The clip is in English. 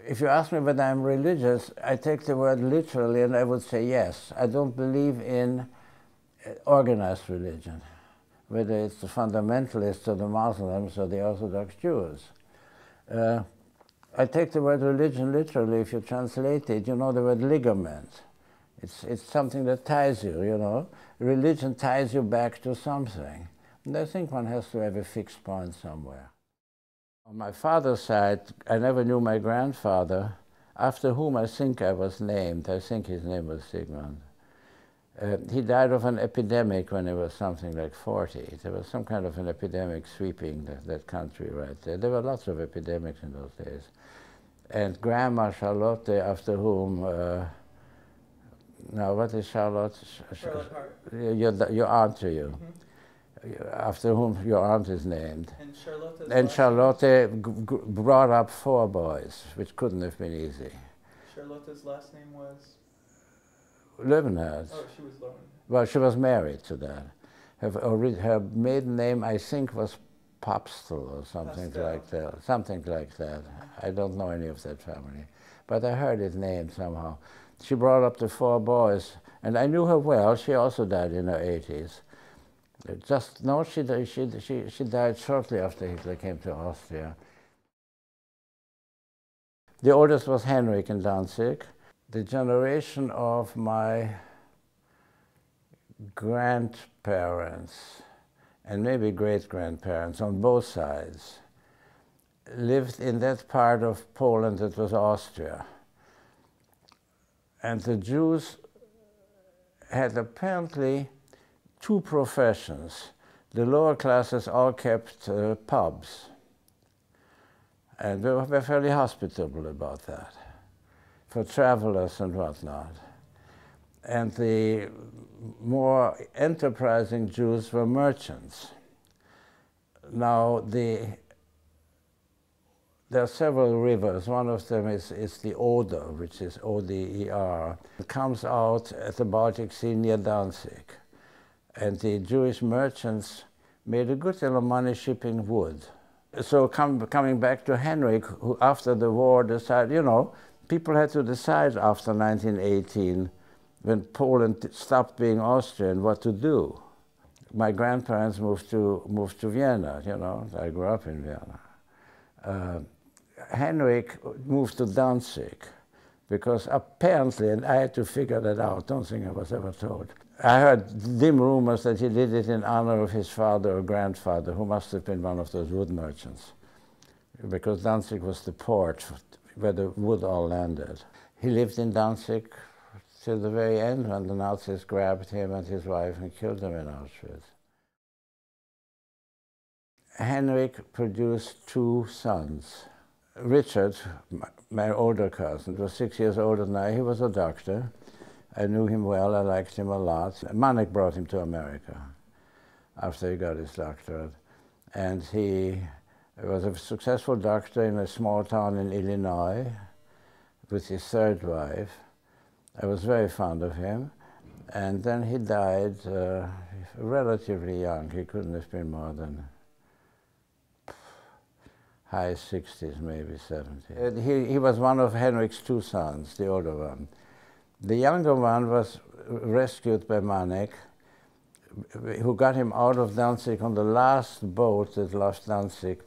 If you ask me whether I'm religious, I take the word literally and I would say yes. I don't believe in organized religion, whether it's the fundamentalists or the Muslims or the Orthodox Jews. I take the word religion literally. If you translate it, you know the word ligament. It's something that ties you, you know. Religion ties you back to something. And I think one has to have a fixed point somewhere. On my father's side, I never knew my grandfather, after whom I think I was named. I think his name was Sigmund. He died of an epidemic when he was something like 40. There was some kind of an epidemic sweeping that country right there. There were lots of epidemics in those days. And Grandma Charlotte, after whom, now what is Charlotte? Charlotte Hart. Your aunt to you. Mm-hmm. After whom your aunt is named. And Charlotte brought up 4 boys, which couldn't have been easy. Charlotte's last name was? Loewenherz. Oh, she was Loewenherz. Well, she was married to that. Her maiden name, I think, was Popstel or something like that. Something like that. I don't know any of that family. But I heard it named somehow. She brought up the 4 boys, and I knew her well. She also died in her 80s. She died shortly after Hitler came to Austria. The oldest was Henrik in Danzig. The generation of my grandparents, and maybe great-grandparents on both sides, lived in that part of Poland that was Austria. And the Jews had apparently 2 professions. The lower classes all kept pubs, and they were fairly hospitable about that, for travelers and whatnot. And the more enterprising Jews were merchants. Now, there are several rivers. One of them is the Oder, which is O-D-E-R. It comes out at the Baltic Sea near Danzig. And the Jewish merchants made a good deal of money shipping wood. So coming back to Henrik, who after the war decided, you know, people had to decide after 1918, when Poland stopped being Austrian, what to do. My grandparents moved to Vienna, you know, I grew up in Vienna. Henrik moved to Danzig, because apparently, and I had to figure that out, don't think I was ever told. I heard dim rumors that he did it in honor of his father or grandfather, who must have been one of those wood merchants, because Danzig was the port where the wood all landed. He lived in Danzig till the very end, when the Nazis grabbed him and his wife and killed them in Auschwitz. Henrik produced 2 sons. Richard, my older cousin, was 6 years older than I. He was a doctor. I knew him well, I liked him a lot. Manek brought him to America after he got his doctorate. And he was a successful doctor in a small town in Illinois with his 3rd wife. I was very fond of him. And then he died relatively young. He couldn't have been more than high 60s, maybe 70. He was one of Henrik's 2 sons, the older one. The younger one was rescued by Manek, who got him out of Danzig on the last boat that left Danzig